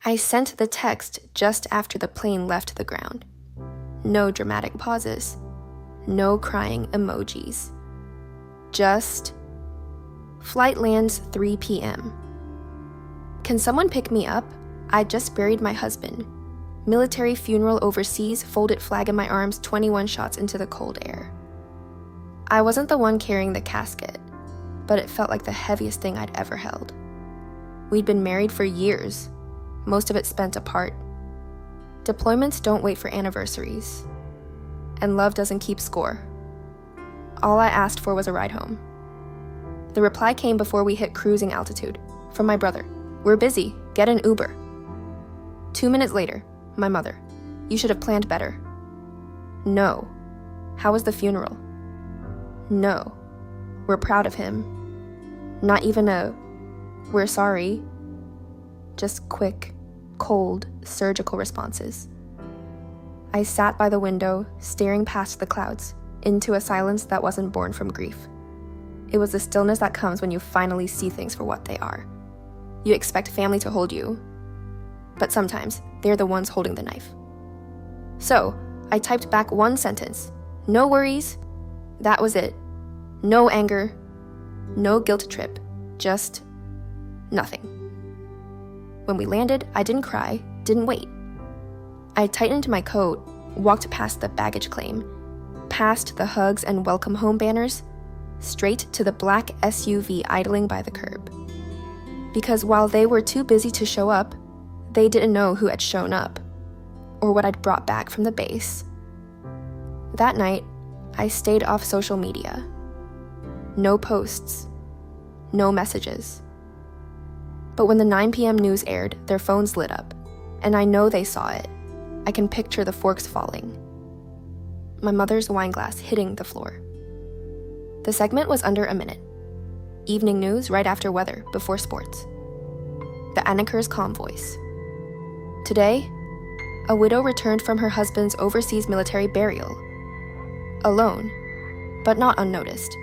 I sent the text just after the plane left the ground. No dramatic pauses. No crying emojis. Just, flight lands 3 p.m. Can someone pick me up? I just buried my husband. Military funeral overseas, folded flag in my arms, 21 shots into the cold air. I wasn't the one carrying the casket, but it felt like the heaviest thing I'd ever held. We'd been married for years, most of it spent apart. Deployments don't wait for anniversaries, and love doesn't keep score. All I asked for was a ride home. The reply came before we hit cruising altitude, from my brother. We're busy, get an Uber. 2 minutes later, my mother. You should have planned better. No. How was the funeral? No. We're proud of him. Not even a, we're sorry. Just quick, cold, surgical responses. I sat by the window, staring past the clouds, into a silence that wasn't born from grief. It was the stillness that comes when you finally see things for what they are. You expect family to hold you, but sometimes they're the ones holding the knife. So, I typed back one sentence. No worries. That was it. No anger. No guilt trip. Just nothing. When we landed, I didn't cry, didn't wait. I tightened my coat, walked past the baggage claim, past the hugs and welcome home banners, straight to the black SUV idling by the curb. Because while they were too busy to show up, they didn't know who had shown up, or what I'd brought back from the base. That night, I stayed off social media. No posts, no messages. But when the 9 p.m. news aired, their phones lit up, and I know they saw it. I can picture the forks falling. My mother's wine glass hitting the floor. The segment was under a minute. Evening news right after weather, before sports. The Anneker's calm voice. Today, a widow returned from her husband's overseas military burial. Alone, but not unnoticed.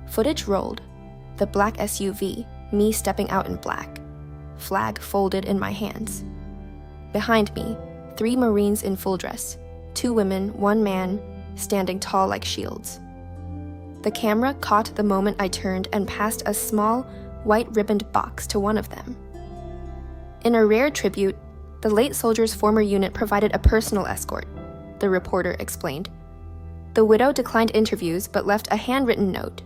Footage rolled. The black SUV, me stepping out in black. Flag folded in my hands. Behind me, 3 Marines in full dress, 2 women, 1 man, standing tall like shields. The camera caught the moment I turned and passed a small, white ribboned box to one of them. In a rare tribute, the late soldier's former unit provided a personal escort, the reporter explained. The widow declined interviews but left a handwritten note.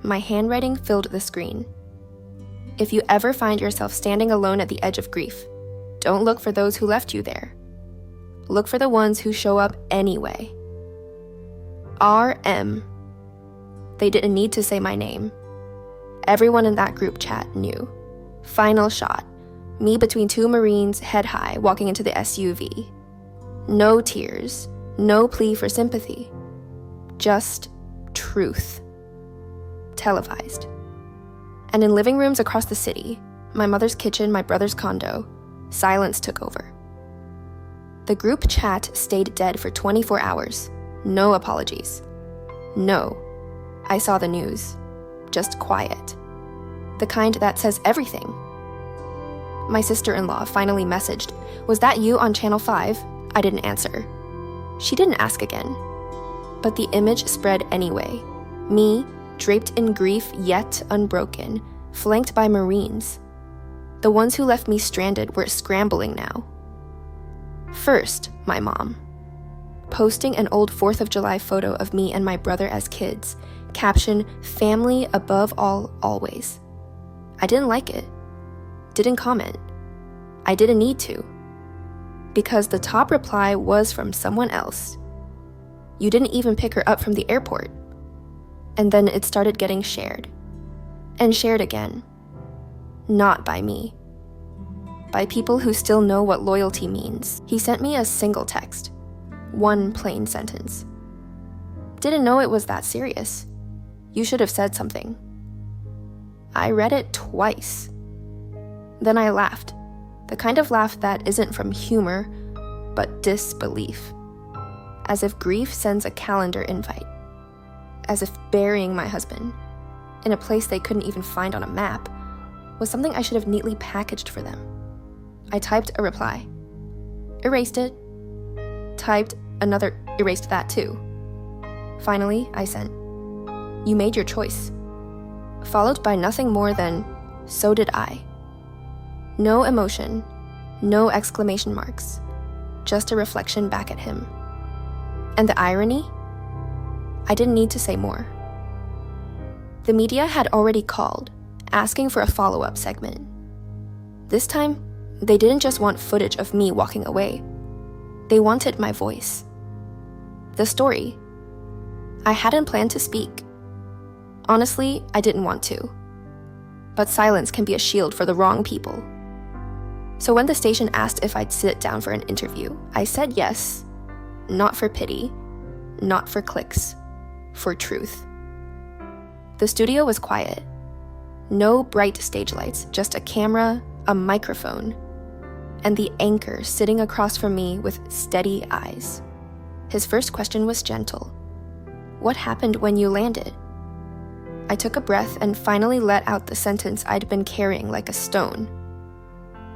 My handwriting filled the screen. If you ever find yourself standing alone at the edge of grief, don't look for those who left you there. Look for the ones who show up anyway. RM. They didn't need to say my name. Everyone in that group chat knew. Final shot. Me between 2 Marines, head high, walking into the SUV. No tears. No plea for sympathy. Just truth. Televised. And in living rooms across the city, my mother's kitchen, my brother's condo, silence took over. The group chat stayed dead for 24 hours. No apologies. No. I saw the news. Just quiet. The kind that says everything. My sister-in-law finally messaged, "Was that you on Channel 5?" I didn't answer. She didn't ask again. But the image spread anyway. Me, draped in grief yet unbroken, flanked by Marines. The ones who left me stranded were scrambling now. First, my mom. Posting an old 4th of July photo of me and my brother as kids, caption, "Family above all, always." I didn't like it. Didn't comment. I didn't need to. Because the top reply was from someone else. You didn't even pick her up from the airport. And then it started getting shared. And shared again. Not by me. By people who still know what loyalty means. He sent me a single text. 1 plain sentence. Didn't know it was that serious. You should have said something. I read it twice. Then I laughed. The kind of laugh that isn't from humor, but disbelief. As if grief sends a calendar invite. As if burying my husband, in a place they couldn't even find on a map, was something I should have neatly packaged for them. I typed a reply. Erased it. Typed another, erased that too. Finally, I sent, "You made your choice," followed by nothing more than, "So did I." No emotion, no exclamation marks, just a reflection back at him. And the irony? I didn't need to say more. The media had already called, asking for a follow-up segment. This time, they didn't just want footage of me walking away. They wanted my voice. The story. I hadn't planned to speak. Honestly, I didn't want to. But silence can be a shield for the wrong people. So when the station asked if I'd sit down for an interview, I said yes, not for pity, not for clicks, for truth. The studio was quiet. No bright stage lights, just a camera, a microphone, and the anchor sitting across from me with steady eyes. His first question was gentle. "What happened when you landed?" I took a breath and finally let out the sentence I'd been carrying like a stone.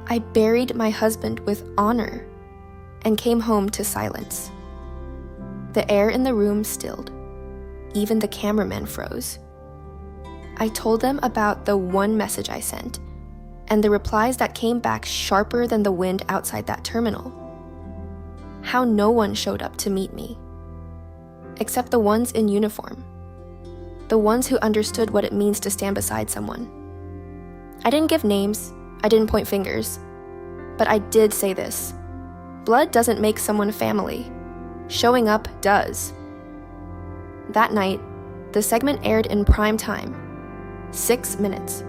"I buried my husband with honor and came home to silence." The air in the room stilled. Even the cameraman froze. I told them about the one message I sent, and the replies that came back sharper than the wind outside that terminal. How no one showed up to meet me. Except the ones in uniform. The ones who understood what it means to stand beside someone. I didn't give names, I didn't point fingers, but I did say this. Blood doesn't make someone family. Showing up does. That night, the segment aired in prime time. 6 minutes.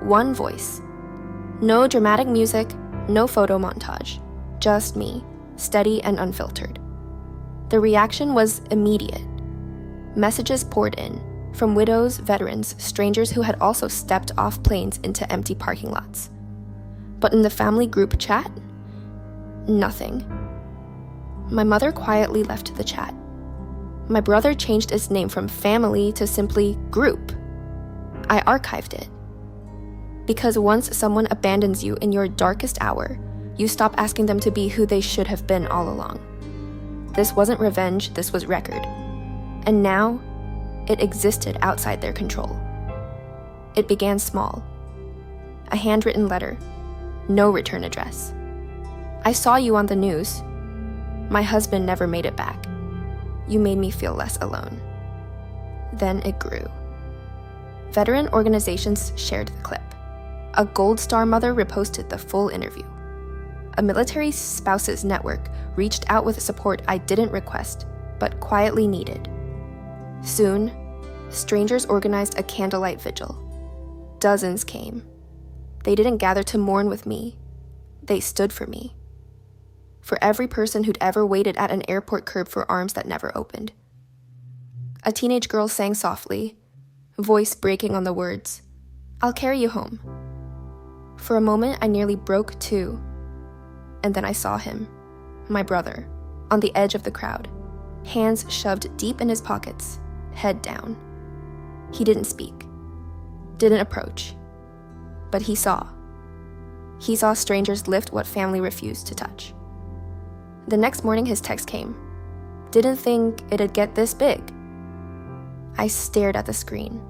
One voice. No dramatic music, no photo montage. Just me, steady and unfiltered. The reaction was immediate. Messages poured in, from widows, veterans, strangers who had also stepped off planes into empty parking lots. But in the family group chat, nothing. My mother quietly left the chat. My brother changed its name from family to simply group. I archived it. Because once someone abandons you in your darkest hour, you stop asking them to be who they should have been all along. This wasn't revenge, this was record. And now, it existed outside their control. It began small. A handwritten letter. No return address. "I saw you on the news. My husband never made it back. You made me feel less alone." Then it grew. Veteran organizations shared the clip. A Gold Star mother reposted the full interview. A military spouses network reached out with support I didn't request, but quietly needed. Soon, strangers organized a candlelight vigil. Dozens came. They didn't gather to mourn with me. They stood for me. For every person who'd ever waited at an airport curb for arms that never opened. A teenage girl sang softly, voice breaking on the words, "I'll carry you home." For a moment, I nearly broke too. And then I saw him, my brother, on the edge of the crowd, hands shoved deep in his pockets, head down. He didn't speak, didn't approach, but he saw. He saw strangers lift what family refused to touch. The next morning his text came. Didn't think it'd get this big. I stared at the screen,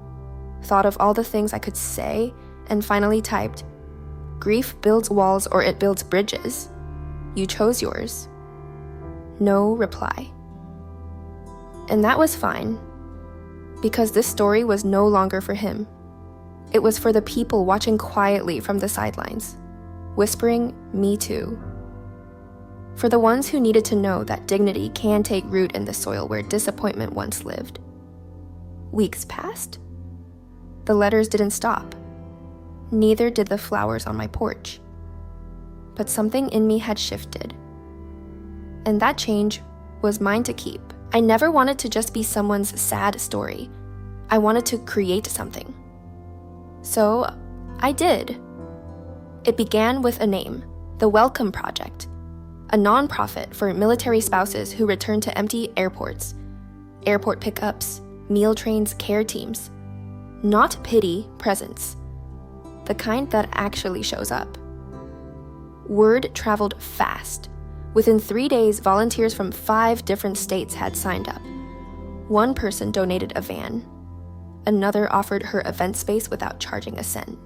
thought of all the things I could say, and finally typed, "Grief builds walls or it builds bridges. You chose yours." No reply. And that was fine, because this story was no longer for him. It was for the people watching quietly from the sidelines, whispering, "Me too." For the ones who needed to know that dignity can take root in the soil where disappointment once lived. Weeks passed. The letters didn't stop. Neither did the flowers on my porch. But something in me had shifted. And that change was mine to keep. I never wanted to just be someone's sad story. I wanted to create something. So I did. It began with a name, the Welcome Project, a nonprofit for military spouses who return to empty airports, airport pickups, meal trains, care teams. Not pity, presence. The kind that actually shows up. Word traveled fast. Within 3 days, volunteers from 5 different states had signed up. One person donated a van. Another offered her event space without charging a cent.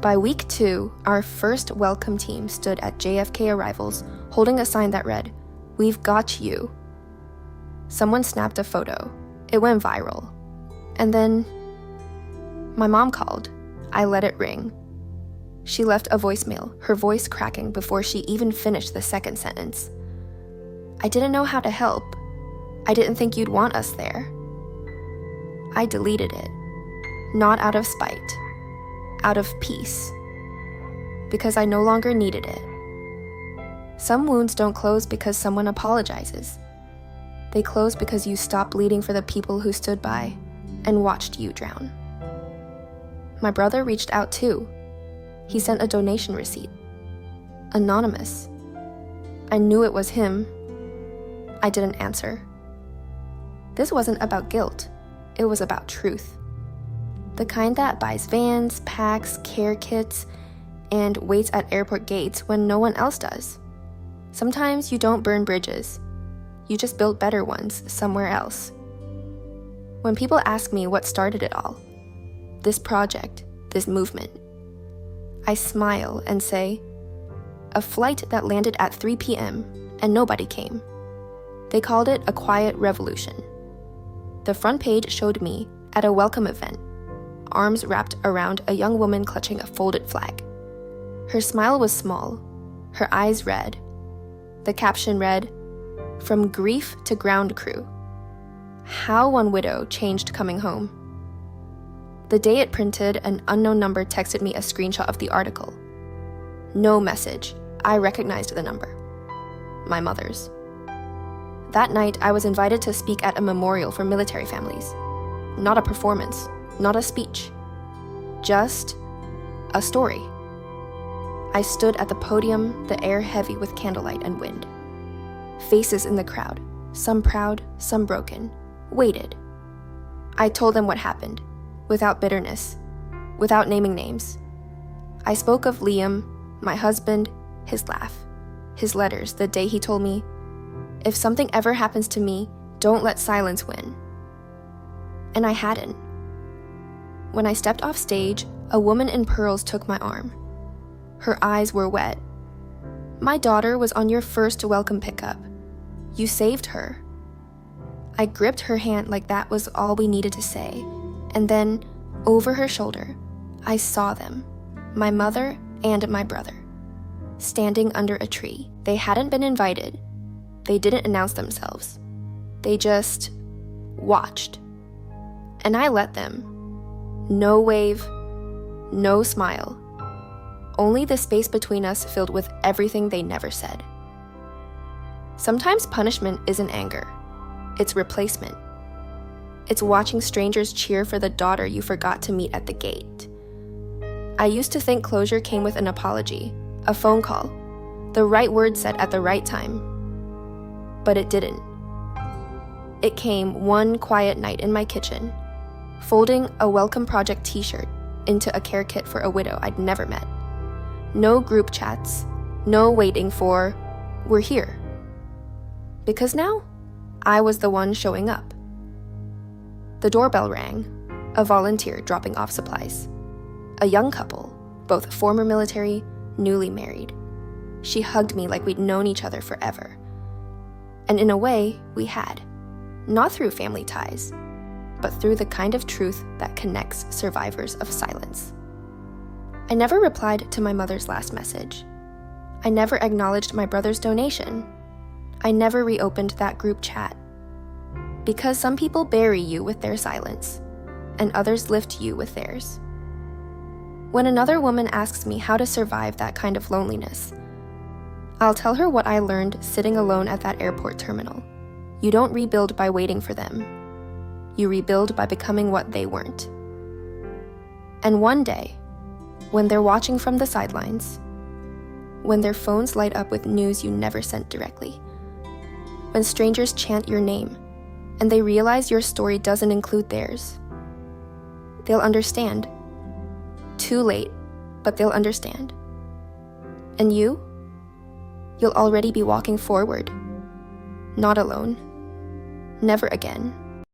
By week 2, our first welcome team stood at JFK arrivals holding a sign that read, "We've got you." Someone snapped a photo. It went viral. And then my mom called. I let it ring. She left a voicemail, her voice cracking before she even finished the second sentence. "I didn't know how to help. I didn't think you'd want us there." I deleted it, not out of spite, out of peace, because I no longer needed it. Some wounds don't close because someone apologizes. They close because you stop bleeding for the people who stood by and watched you drown. My brother reached out too. He sent a donation receipt. Anonymous. I knew it was him. I didn't answer. This wasn't about guilt. It was about truth. The kind that buys vans, packs, care kits, and waits at airport gates when no one else does. Sometimes you don't burn bridges. You just build better ones somewhere else. When people ask me what started it all, this project, this movement, I smile and say, a flight that landed at 3 p.m. and nobody came. They called it a quiet revolution. The front page showed me at a welcome event, arms wrapped around a young woman clutching a folded flag. Her smile was small, her eyes red. The caption read, "From grief to ground crew. How one widow changed coming home." The day it printed, an unknown number texted me a screenshot of the article. No message. I recognized the number. My mother's. That night, I was invited to speak at a memorial for military families. Not a performance, not a speech. Just a story. I stood at the podium, the air heavy with candlelight and wind. Faces in the crowd, some proud, some broken, waited. I told them what happened, without bitterness, without naming names. I spoke of Liam, my husband, his laugh, his letters the day he told me, "If something ever happens to me, don't let silence win." And I hadn't. When I stepped off stage, a woman in pearls took my arm. Her eyes were wet. "My daughter was on your first welcome pickup. You saved her." I gripped her hand like that was all we needed to say, and then, over her shoulder, I saw them, my mother and my brother, standing under a tree. They hadn't been invited. They didn't announce themselves. They just watched. And I let them. No wave, no smile. Only the space between us filled with everything they never said. Sometimes punishment isn't anger. It's replacement. It's watching strangers cheer for the daughter you forgot to meet at the gate. I used to think closure came with an apology, a phone call, the right word said at the right time. But it didn't. It came one quiet night in my kitchen, folding a Welcome Project t-shirt into a care kit for a widow I'd never met. No group chats, no waiting for, "We're here." Because now, I was the one showing up. The doorbell rang, a volunteer dropping off supplies. A young couple, both former military, newly married. She hugged me like we'd known each other forever. And in a way, we had. Not through family ties, but through the kind of truth that connects survivors of silence. I never replied to my mother's last message. I never acknowledged my brother's donation. I never reopened that group chat. Because some people bury you with their silence, and others lift you with theirs. When another woman asks me how to survive that kind of loneliness, I'll tell her what I learned sitting alone at that airport terminal. You don't rebuild by waiting for them. You rebuild by becoming what they weren't. And one day, when they're watching from the sidelines, when their phones light up with news you never sent directly, when strangers chant your name, and they realize your story doesn't include theirs, they'll understand. Too late, but they'll understand. And you? You'll already be walking forward. Not alone. Never again.